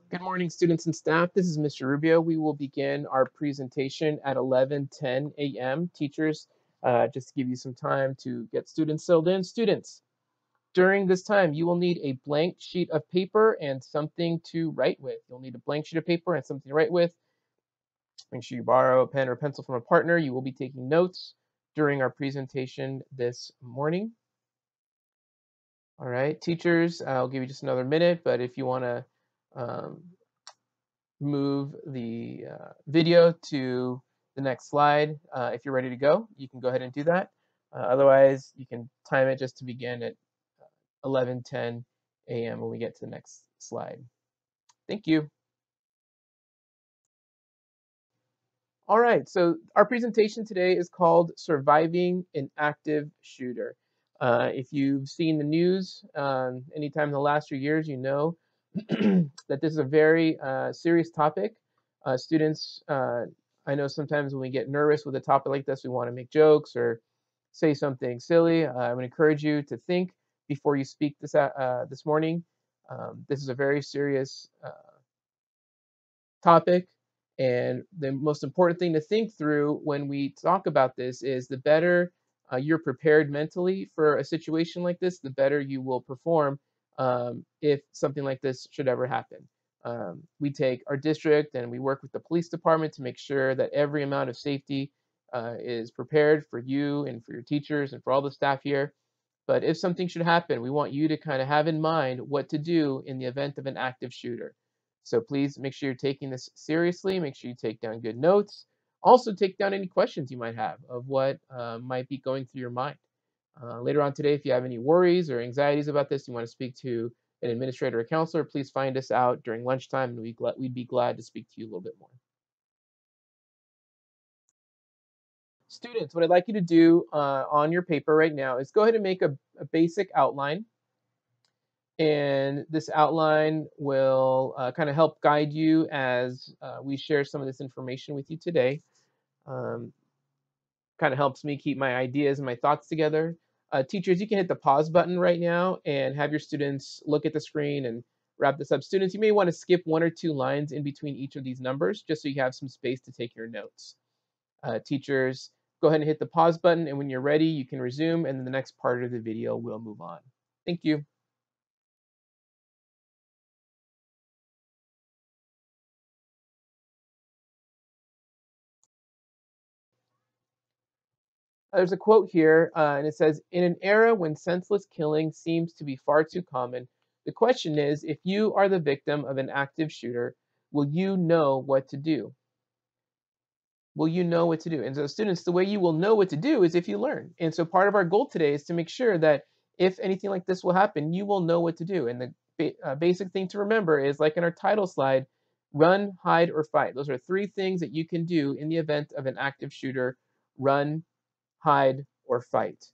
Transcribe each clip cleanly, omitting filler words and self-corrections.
Good morning, students and staff. This is Mr. Rubio. We will begin our presentation at 11:10 a.m. Teachers, just to give you some time to get students settled in. Students, during this time, you will need a blank sheet of paper and something to write with. You'll need a blank sheet of paper and something to write with. Make sure you borrow a pen or pencil from a partner. You will be taking notes during our presentation this morning. All right, teachers, I'll give you just another minute, but if you want to um, move the video to the next slide. If you're ready to go, you can go ahead and do that. Otherwise, you can time it just to begin at 11:10 a.m. when we get to the next slide. Thank you. All right, so our presentation today is called Surviving an Active Shooter. If you've seen the news anytime in the last few years, you know that this is a very serious topic. Students, I know sometimes when we get nervous with a topic like this, we want to make jokes or say something silly. I would encourage you to think before you speak this morning. This is a very serious topic. And the most important thing to think through when we talk about this is the better you're prepared mentally for a situation like this, the better you will perform if something like this should ever happen. We take our district and we work with the police department to make sure that every amount of safety is prepared for you and for your teachers and for all the staff here. But if something should happen, we want you to kind of have in mind what to do in the event of an active shooter. So please make sure you're taking this seriously. Make sure you take down good notes. Also, take down any questions you might have of what might be going through your mind. Later on today, if you have any worries or anxieties about this, you want to speak to an administrator or counselor, please find us out during lunchtime, and we'd be glad to speak to you a little bit more. Students, what I'd like you to do on your paper right now is go ahead and make a basic outline. And this outline will kind of help guide you as we share some of this information with you today. Um, kind of helps me keep my ideas and my thoughts together. Teachers, you can hit the pause button right now and have your students look at the screen and wrap this up. Students, you may want to skip one or two lines in between each of these numbers just so you have some space to take your notes. Teachers, go ahead and hit the pause button, and when you're ready, you can resume, and then the next part of the video will move on. Thank you. There's a quote here, and it says, "In an era when senseless killing seems to be far too common, the question is, if you are the victim of an active shooter, will you know what to do? Will you know what to do?" And so, students, the way you will know what to do is if you learn. And so, part of our goal today is to make sure that if anything like this will happen, you will know what to do. And the basic thing to remember is, like in our title slide, run, hide, or fight. Those are three things that you can do in the event of an active shooter: run, hide, or fight.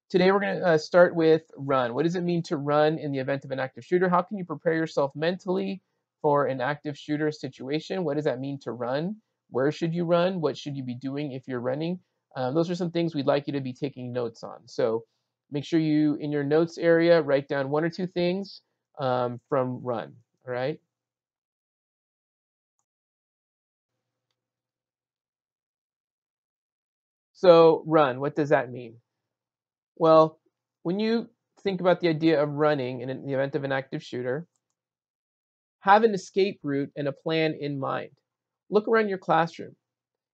Today we're going to start with run. What does it mean to run in the event of an active shooter? How can you prepare yourself mentally for an active shooter situation? What does that mean to run? Where should you run? What should you be doing if you're running? Those are some things we'd like you to be taking notes on. So make sure you, in your notes area, write down one or two things from run. All right. So run, what does that mean? Well, when you think about the idea of running in the event of an active shooter, have an escape route and a plan in mind. Look around your classroom.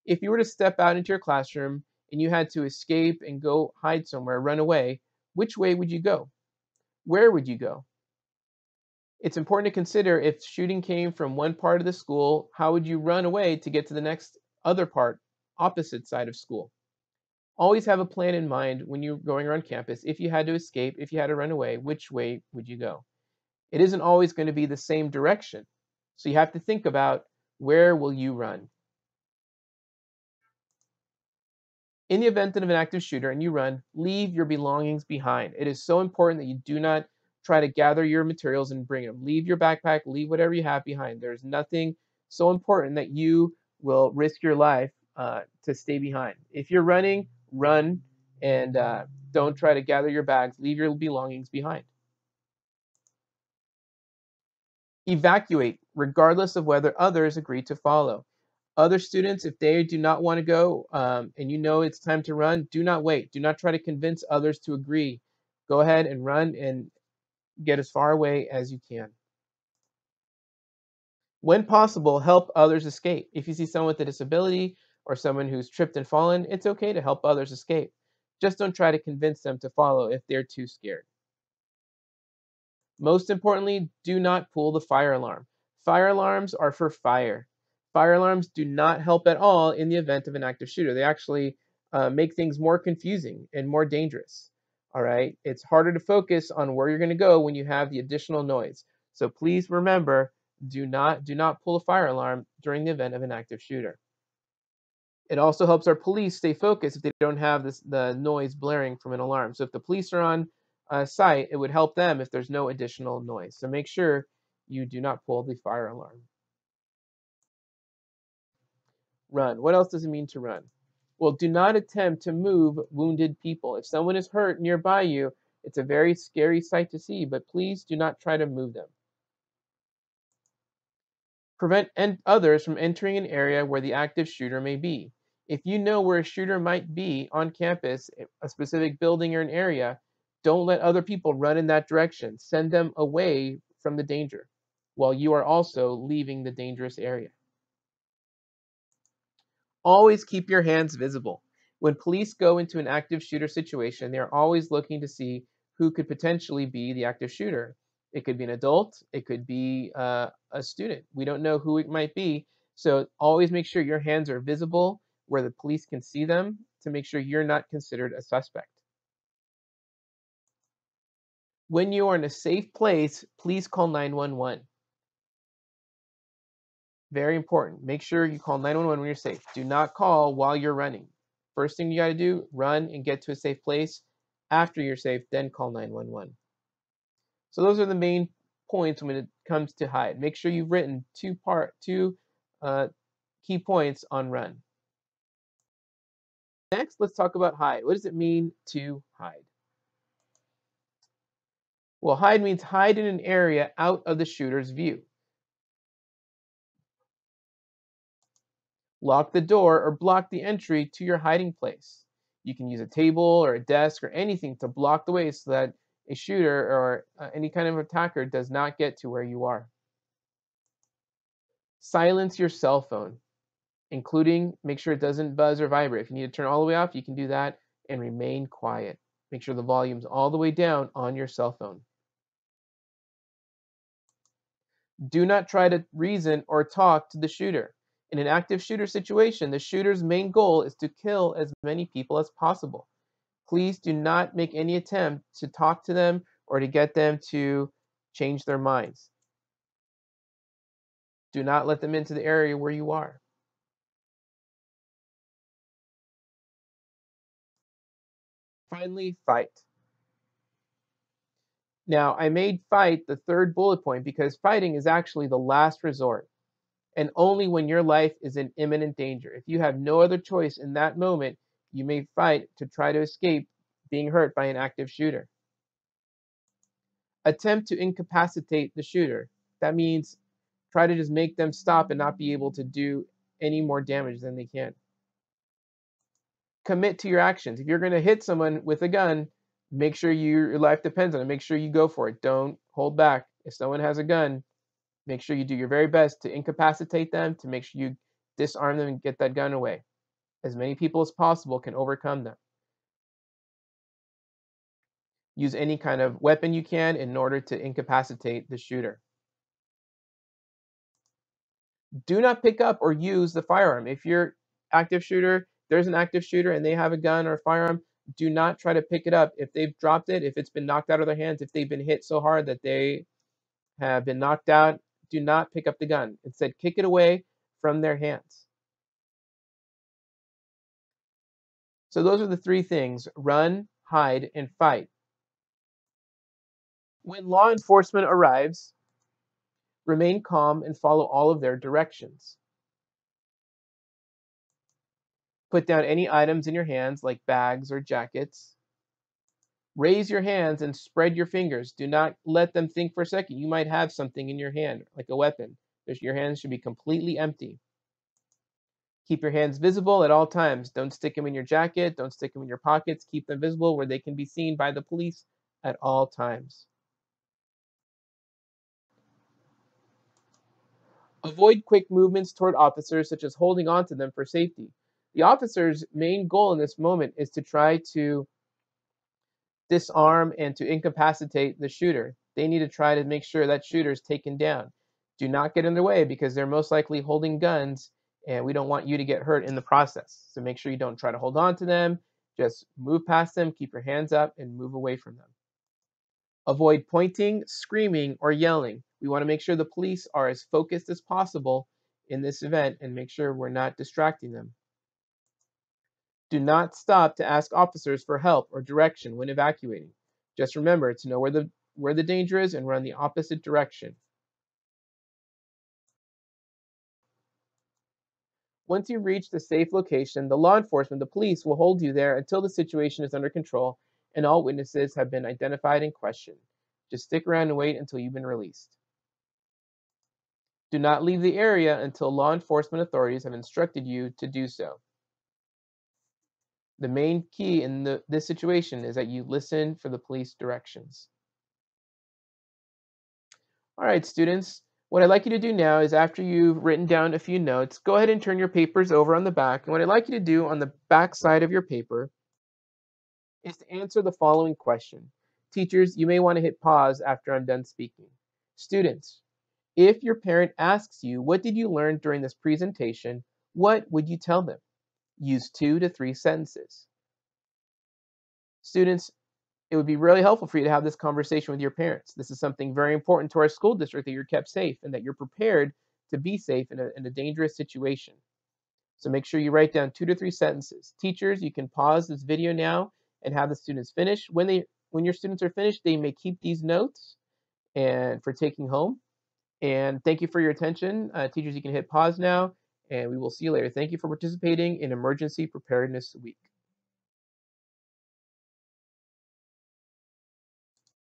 If you were to step out into your classroom and you had to escape and go hide somewhere, run away, which way would you go? Where would you go? It's important to consider if shooting came from one part of the school, how would you run away to get to the next other part, opposite side of school? Always have a plan in mind when you're going around campus. If you had to escape, if you had to run away, which way would you go? It isn't always going to be the same direction. So you have to think about, where will you run? In the event of an active shooter and you run, leave your belongings behind. It is so important that you do not try to gather your materials and bring them. Leave your backpack, leave whatever you have behind. There's nothing so important that you will risk your life to stay behind. If you're running, run, and don't try to gather your bags. Leave your belongings behind. Evacuate regardless of whether others agree to follow. Other students, if they do not want to go and you know it's time to run, do not wait. Do not try to convince others to agree. Go ahead and run and get as far away as you can. When possible, help others escape. If you see someone with a disability or someone who's tripped and fallen, it's okay to help others escape. Just don't try to convince them to follow if they're too scared. Most importantly, do not pull the fire alarm. Fire alarms are for fire. Fire alarms do not help at all in the event of an active shooter. They actually make things more confusing and more dangerous. All right. It's harder to focus on where you're going to go when you have the additional noise. So please remember, do not pull a fire alarm during the event of an active shooter. It also helps our police stay focused if they don't have the noise blaring from an alarm. So if the police are on site, it would help them if there's no additional noise. So make sure you do not pull the fire alarm. Run. What else does it mean to run? Well, do not attempt to move wounded people. If someone is hurt nearby you, it's a very scary sight to see, but please do not try to move them. Prevent others from entering an area where the active shooter may be. If you know where a shooter might be on campus, a specific building or an area, don't let other people run in that direction. Send them away from the danger while you are also leaving the dangerous area. Always keep your hands visible. When police go into an active shooter situation, they're always looking to see who could potentially be the active shooter. It could be an adult, it could be a student. We don't know who it might be. So always make sure your hands are visible where the police can see them to make sure you're not considered a suspect. When you are in a safe place, please call 911. Very important. Make sure you call 911 when you're safe. Do not call while you're running. First thing you got to do, run and get to a safe place. After you're safe, then call 911. So those are the main points when it comes to hide. Make sure you've written two uh, key points on run. Next, let's talk about hide. What does it mean to hide? Well, hide means hide in an area out of the shooter's view. Lock the door or block the entry to your hiding place. You can use a table or a desk or anything to block the way so that a shooter or any kind of attacker does not get to where you are. Silence your cell phone, including make sure it doesn't buzz or vibrate. If you need to turn all the way off, you can do that and remain quiet. Make sure the volume's all the way down on your cell phone. Do not try to reason or talk to the shooter. In an active shooter situation, the shooter's main goal is to kill as many people as possible. Please do not make any attempt to talk to them or to get them to change their minds. Do not let them into the area where you are. Finally, fight. Now, I made fight the third bullet point because fighting is actually the last resort and only when your life is in imminent danger. If you have no other choice in that moment, you may fight to try to escape being hurt by an active shooter. Attempt to incapacitate the shooter. That means try to just make them stop and not be able to do any more damage than they can. Commit to your actions. If you're going to hit someone with a gun, make sure your life depends on it. Make sure you go for it. Don't hold back. If someone has a gun, make sure you do your very best to incapacitate them, to make sure you disarm them and get that gun away. As many people as possible can overcome them. Use any kind of weapon you can in order to incapacitate the shooter. Do not pick up or use the firearm. If you're active shooter, there's an active shooter and they have a gun or a firearm, do not try to pick it up. If they've dropped it, if it's been knocked out of their hands, if they've been hit so hard that they have been knocked out, do not pick up the gun. Instead, kick it away from their hands. So those are the three things: run, hide, and fight. When law enforcement arrives, remain calm and follow all of their directions. Put down any items in your hands like bags or jackets. Raise your hands and spread your fingers. Do not let them think for a second. You might have something in your hand, like a weapon. Your hands should be completely empty. Keep your hands visible at all times. Don't stick them in your jacket. Don't stick them in your pockets. Keep them visible where they can be seen by the police at all times. Avoid quick movements toward officers, such as holding on to them for safety. The officer's main goal in this moment is to try to disarm and to incapacitate the shooter. They need to try to make sure that shooter is taken down. Do not get in their way because they're most likely holding guns and we don't want you to get hurt in the process. So make sure you don't try to hold on to them. Just move past them, keep your hands up, and move away from them. Avoid pointing, screaming, or yelling. We want to make sure the police are as focused as possible in this event and make sure we're not distracting them. Do not stop to ask officers for help or direction when evacuating. Just remember to know where the danger is and run the opposite direction. Once you reach the safe location, the law enforcement, the police, will hold you there until the situation is under control and all witnesses have been identified and questioned. Just stick around and wait until you've been released. Do not leave the area until law enforcement authorities have instructed you to do so. The main key in this situation is that you listen for the police directions. All right, students, what I'd like you to do now is after you've written down a few notes, go ahead and turn your papers over on the back. And what I'd like you to do on the back side of your paper is to answer the following question. Teachers, you may want to hit pause after I'm done speaking. Students, if your parent asks you, what did you learn during this presentation, what would you tell them? Use 2 to 3 sentences. Students, it would be really helpful for you to have this conversation with your parents. This is something very important to our school district, that you're kept safe and that you're prepared to be safe in a dangerous situation. So make sure you write down 2 to 3 sentences. Teachers, you can pause this video now and have the students finish. When your students are finished, they may keep these notes and for taking home. And thank you for your attention. Teachers, you can hit pause now and we will see you later. Thank you for participating in Emergency Preparedness Week.